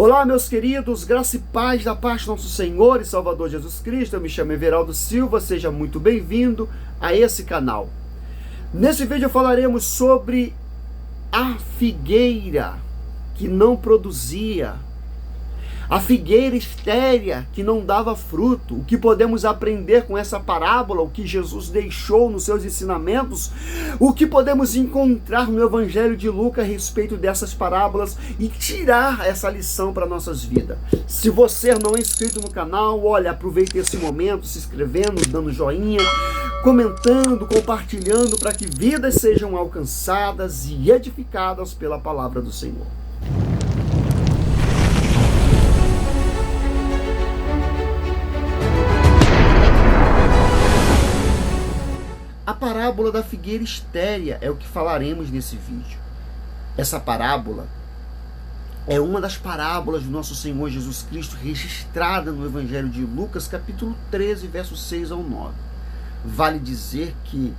Olá, meus queridos, graça e paz da parte do nosso Senhor e Salvador Jesus Cristo. Eu me chamo Everaldo Silva, seja muito bem-vindo a esse canal. Nesse vídeo falaremos sobre a figueira que não produzia, a figueira estéril que não dava fruto. O que podemos aprender com essa parábola, o que Jesus deixou nos seus ensinamentos, o que podemos encontrar no Evangelho de Lucas a respeito dessas parábolas e tirar essa lição para nossas vidas. Se você não é inscrito no canal, olha, aproveite esse momento se inscrevendo, dando joinha, comentando, compartilhando para que vidas sejam alcançadas e edificadas pela palavra do Senhor. A parábola da figueira estéril é o que falaremos nesse vídeo. Essa parábola é uma das parábolas do nosso Senhor Jesus Cristo registrada no Evangelho de Lucas, capítulo 13, versos 6 ao 9. Vale dizer que,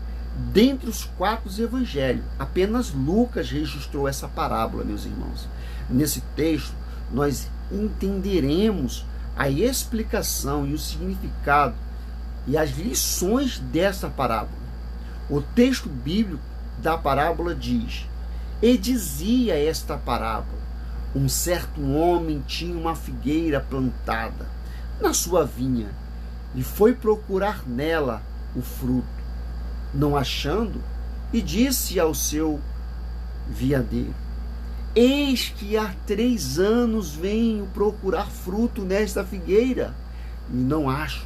dentre os 4 evangelhos, apenas Lucas registrou essa parábola, meus irmãos. Nesse texto, nós entenderemos a explicação e o significado e as lições dessa parábola. O texto bíblico da parábola diz: e dizia esta parábola: um certo homem tinha uma figueira plantada na sua vinha e foi procurar nela o fruto, não achando, e disse ao seu vinhadeiro: eis que há 3 anos venho procurar fruto nesta figueira e não acho.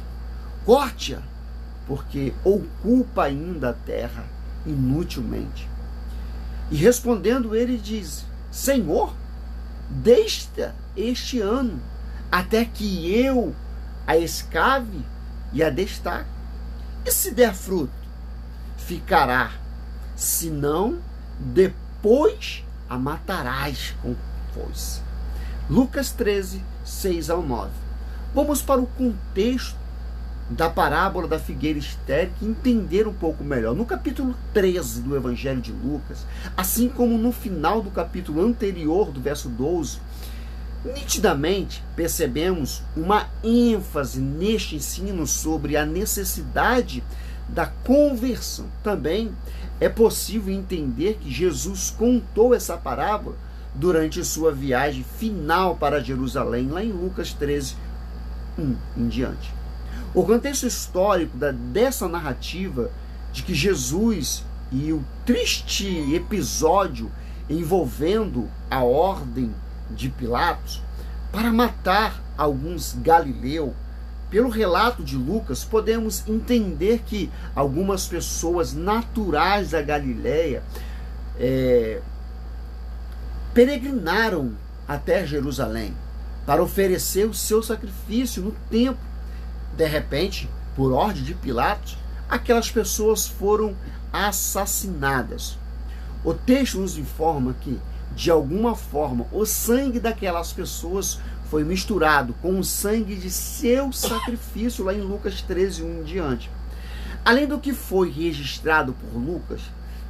Corte-a, porque ocupa ainda a terra inutilmente. E respondendo ele diz: Senhor, deixa este ano, até que eu a escave e a destaque. E se der fruto, ficará, se não, depois a matarás com foice. Lucas 13, 6 ao 9. Vamos para o contexto da parábola da figueira estéril e entender um pouco melhor. No capítulo 13 do Evangelho de Lucas, assim como no final do capítulo anterior, do verso 12, nitidamente percebemos uma ênfase neste ensino sobre a necessidade da conversão. Também é possível entender que Jesus contou essa parábola durante sua viagem final para Jerusalém, lá em Lucas 13, 1 em diante. O contexto histórico dessa narrativa de que Jesus e o triste episódio envolvendo a ordem de Pilatos para matar alguns galileus, pelo relato de Lucas, podemos entender que algumas pessoas naturais da Galileia peregrinaram até Jerusalém para oferecer o seu sacrifício no templo. De repente, por ordem de Pilatos, aquelas pessoas foram assassinadas. O texto nos informa que, de alguma forma, o sangue daquelas pessoas foi misturado com o sangue de seu sacrifício, lá em Lucas 13, 1 em diante. Além do que foi registrado por Lucas,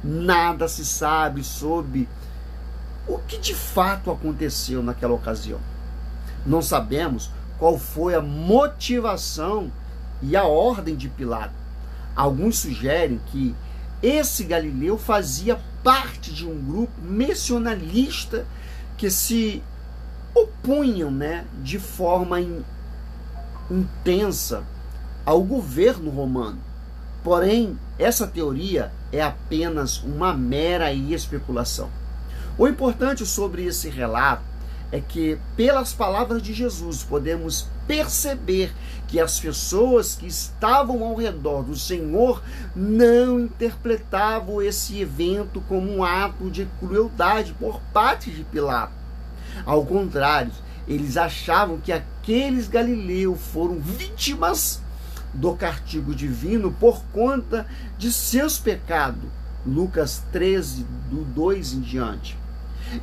nada se sabe sobre o que de fato aconteceu naquela ocasião. Não sabemos qual foi a motivação e a ordem de Pilatos. Alguns sugerem que esse Galileu fazia parte de um grupo missionalista que se opunham, de forma intensa ao governo romano. Porém, essa teoria é apenas uma mera especulação. O importante sobre esse relato é que, pelas palavras de Jesus, podemos perceber que as pessoas que estavam ao redor do Senhor não interpretavam esse evento como um ato de crueldade por parte de Pilatos. Ao contrário, eles achavam que aqueles galileus foram vítimas do castigo divino por conta de seus pecados. Lucas 13, do 2 em diante.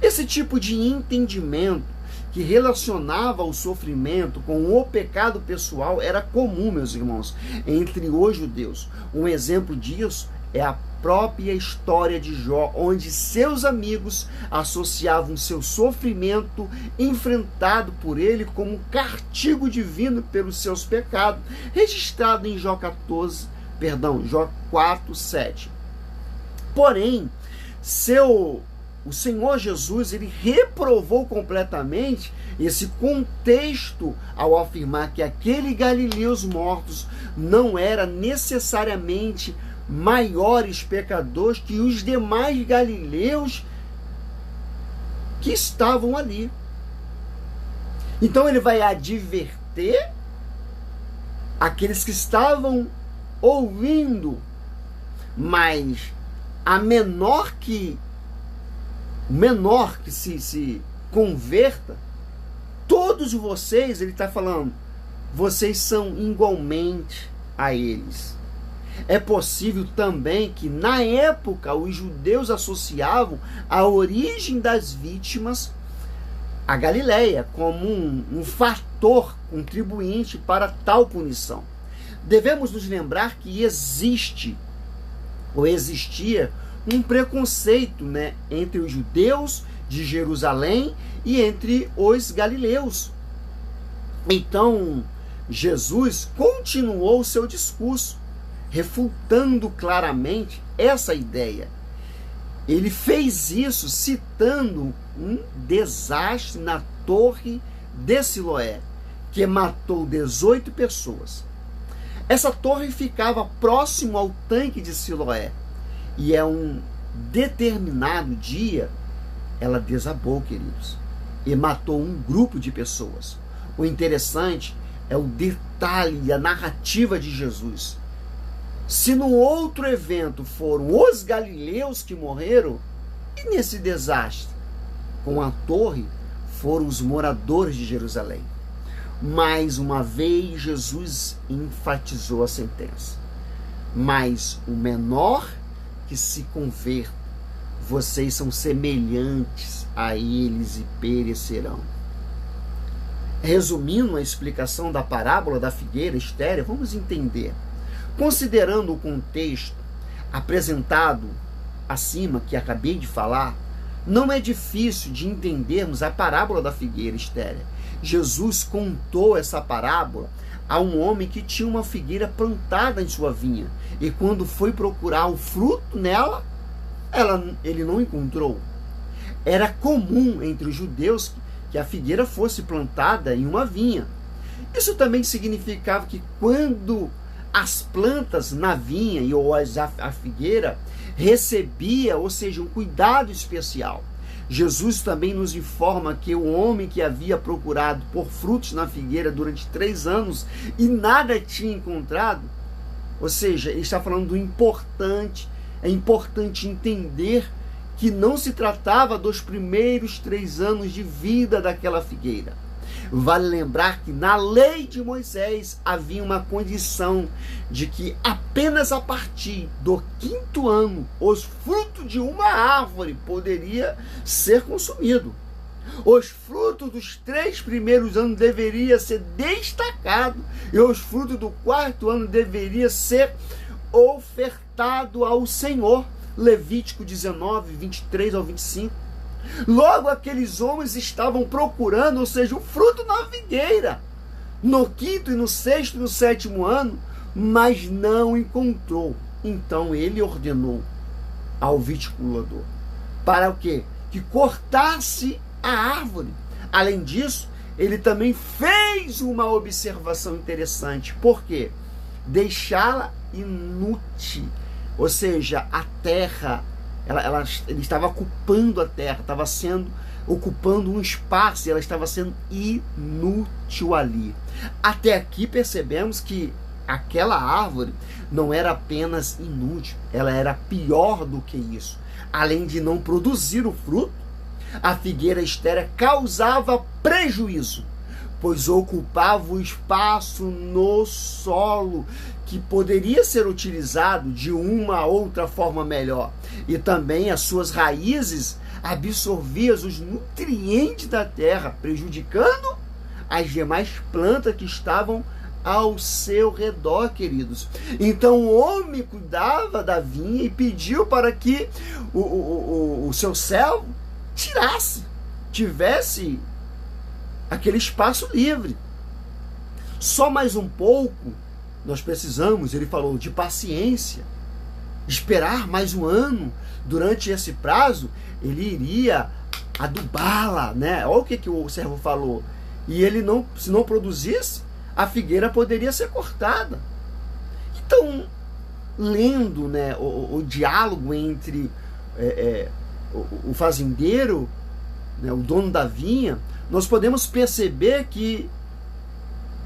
Esse tipo de entendimento que relacionava o sofrimento com o pecado pessoal era comum, meus irmãos, entre os judeus. Um exemplo disso é a própria história de Jó, onde seus amigos associavam seu sofrimento enfrentado por ele como um castigo divino pelos seus pecados, registrado em Jó 4:7. Porém, o Senhor Jesus, ele reprovou completamente esse contexto ao afirmar que aqueles galileus mortos não eram necessariamente maiores pecadores que os demais galileus que estavam ali. Então ele vai adverter aqueles que estavam ouvindo, mas o menor que se converta, todos vocês, ele está falando, vocês são igualmente a eles. É possível também que na época os judeus associavam a origem das vítimas a Galileia como um fator contribuinte para tal punição. Devemos nos lembrar que existia um preconceito, entre os judeus de Jerusalém e entre os galileus. Então, Jesus continuou o seu discurso, refutando claramente essa ideia. Ele fez isso citando um desastre na Torre de Siloé, que matou 18 pessoas. Essa torre ficava próximo ao tanque de Siloé, e um determinado dia ela desabou, queridos, e matou um grupo de pessoas. O interessante é o detalhe, a narrativa de Jesus. Se no outro evento foram os galileus que morreram, e nesse desastre com a torre foram os moradores de Jerusalém. Mais uma vez Jesus enfatizou a sentença: mas o menor que se converta, vocês são semelhantes a eles e perecerão. Resumindo a explicação da parábola da figueira estéril, vamos entender. Considerando o contexto apresentado acima, que acabei de falar, não é difícil de entendermos a parábola da figueira estéril. Jesus contou essa parábola a um homem que tinha uma figueira plantada em sua vinha, e quando foi procurar o fruto nela, ele não encontrou. Era comum entre os judeus que a figueira fosse plantada em uma vinha. Isso também significava que quando as plantas na vinha ou a figueira recebia, ou seja, um cuidado especial. Jesus também nos informa que o homem que havia procurado por frutos na figueira durante 3 anos e nada tinha encontrado, ou seja, ele está falando do importante. É importante entender que não se tratava dos primeiros 3 anos de vida daquela figueira. Vale lembrar que na lei de Moisés havia uma condição de que apenas a partir do 5º ano os frutos de uma árvore poderia ser consumido. Os frutos dos 3 primeiros anos deveriam ser destacados e os frutos do 4º ano deveriam ser ofertado ao Senhor. Levítico 19, 23 ao 25. Logo aqueles homens estavam procurando, ou seja, o fruto na figueira, no 5º e no 6º e no 7º ano, mas não encontrou. Então ele ordenou ao viticultor para o quê? Que cortasse a árvore. Além disso, ele também fez uma observação interessante. Por quê? Deixá-la inútil, ou seja, a terra, ele estava ocupando a terra, ocupando um espaço, e ela estava sendo inútil ali. Até aqui percebemos que aquela árvore não era apenas inútil, ela era pior do que isso. Além de não produzir o fruto, a figueira estéril causava prejuízo, pois ocupava o espaço no solo que poderia ser utilizado de uma outra forma melhor. E também as suas raízes absorviam os nutrientes da terra, prejudicando as demais plantas que estavam ao seu redor, queridos. Então o homem cuidava da vinha e pediu para que o seu servo tivesse aquele espaço livre. Só mais um pouco nós precisamos, ele falou, de paciência. Esperar mais um ano. Durante esse prazo, ele iria adubá-la, né? Olha o que o servo falou. E ele se não produzisse, a figueira poderia ser cortada. Então, lendo, né, o diálogo entre o fazendeiro, né, o dono da vinha, nós podemos perceber que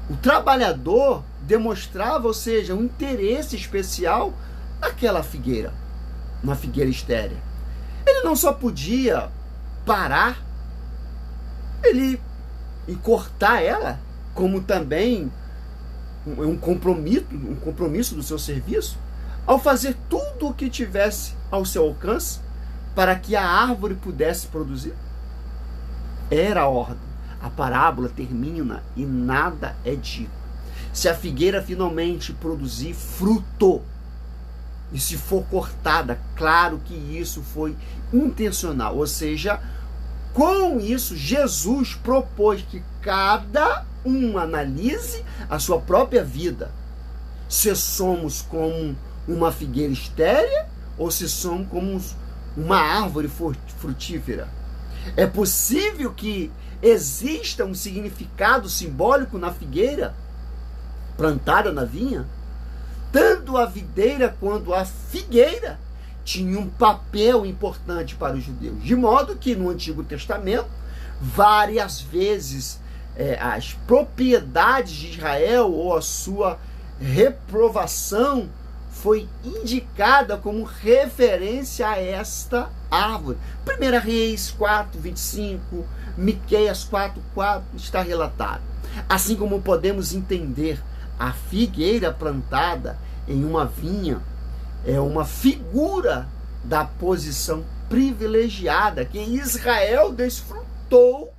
o trabalhador demonstrava, ou seja, um interesse especial naquela figueira, na figueira estéril. Ele não só podia parar e cortar ela, como também um compromisso do seu serviço, ao fazer tudo o que tivesse ao seu alcance para que a árvore pudesse produzir. Era a ordem. A parábola termina e nada é dito. Se a figueira finalmente produzir fruto, e se for cortada, claro que isso foi intencional. Ou seja, com isso, Jesus propôs que cada um analise a sua própria vida. Se somos como uma figueira estéril ou se somos como uma árvore frutífera. É possível que exista um significado simbólico na figueira plantada na vinha? Tanto a videira quanto a figueira tinham um papel importante para os judeus, de modo que no Antigo Testamento, várias vezes as propriedades de Israel ou a sua reprovação foi indicada como referência a esta árvore. 1 Reis 4, 25, Miqueias 4, 4 está relatado. Assim como podemos entender a figueira plantada em uma vinha é uma figura da posição privilegiada que Israel desfrutou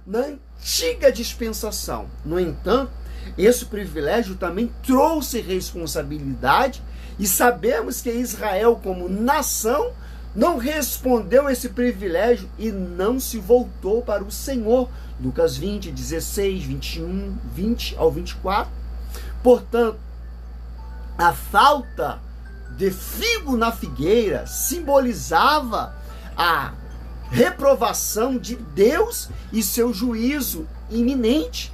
na antiga dispensação. No entanto, esse privilégio também trouxe responsabilidade e sabemos que Israel, como nação, não respondeu esse privilégio e não se voltou para o Senhor. Lucas 20, 16, 21, 20 ao 24. Portanto, a falta de figo na figueira simbolizava a reprovação de Deus e seu juízo iminente.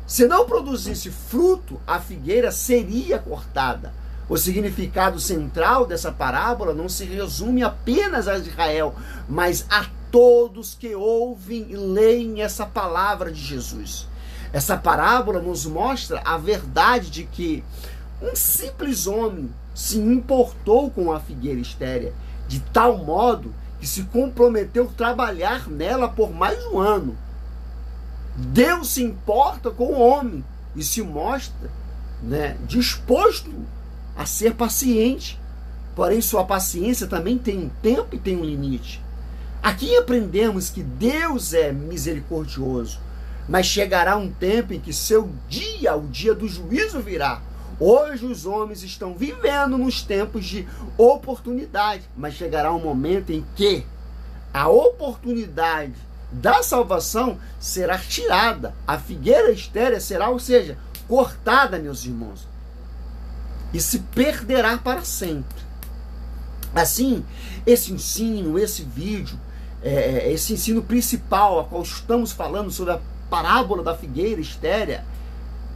Se não produzisse fruto, a figueira seria cortada. O significado central dessa parábola não se resume apenas a Israel, mas a todos que ouvem e leem essa palavra de Jesus. Essa parábola nos mostra a verdade de que um simples homem se importou com a figueira estéril, de tal modo que se comprometeu a trabalhar nela por mais um ano. Deus se importa com o homem e se mostra, disposto a ser paciente. Porém, sua paciência também tem um tempo e tem um limite. Aqui aprendemos que Deus é misericordioso, mas chegará um tempo em que seu dia, o dia do juízo, virá. Hoje os homens estão vivendo nos tempos de oportunidade, mas chegará um momento em que a oportunidade da salvação será tirada. A figueira estéril será, ou seja, cortada, meus irmãos, e se perderá para sempre. Assim, esse ensino, esse vídeo, esse ensino principal a qual estamos falando sobre a parábola da figueira estéril,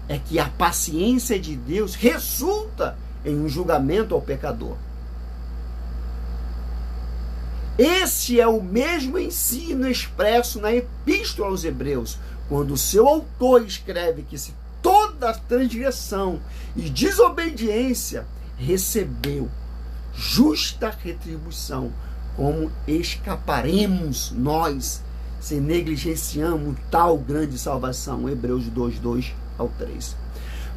é que a paciência de Deus resulta em um julgamento ao pecador. Esse é o mesmo ensino expresso na Epístola aos Hebreus, quando o seu autor escreve que se toda transgressão e desobediência recebeu justa retribuição, como escaparemos nós se negligenciamos tal grande salvação? Hebreus 2, 2 ao 3.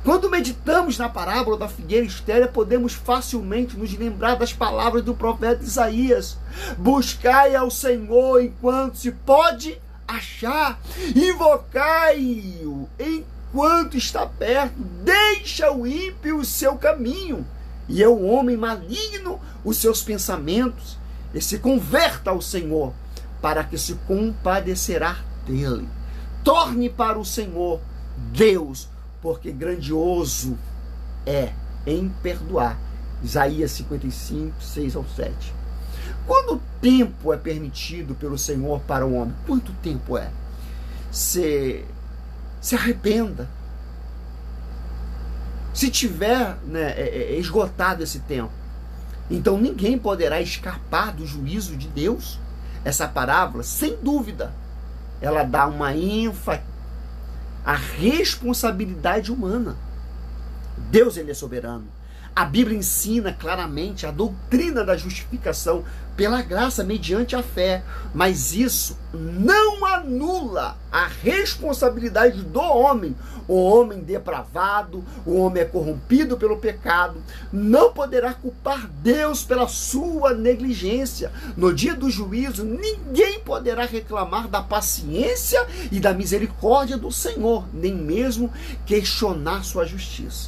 Quando meditamos na parábola da figueira estéril, podemos facilmente nos lembrar das palavras do profeta Isaías: buscai ao Senhor enquanto se pode achar, invocai-o enquanto está perto, deixa o ímpio o seu caminho, e é o homem maligno os seus pensamentos, e se converta ao Senhor, para que se compadecerá dele. Torne para o Senhor Deus, porque grandioso é em perdoar. Isaías 55, 6 ao 7. Quando tempo é permitido pelo Senhor para o homem? Quanto tempo é? Se arrependa. Se tiver esgotado esse tempo, então ninguém poderá escapar do juízo de Deus. Essa parábola, sem dúvida, ela dá uma ênfase à responsabilidade humana. Deus, ele é soberano. A Bíblia ensina claramente a doutrina da justificação pela graça mediante a fé, mas isso não anula a responsabilidade do homem. O homem depravado, o homem é corrompido pelo pecado, não poderá culpar Deus pela sua negligência. No dia do juízo, ninguém poderá reclamar da paciência e da misericórdia do Senhor, nem mesmo questionar sua justiça.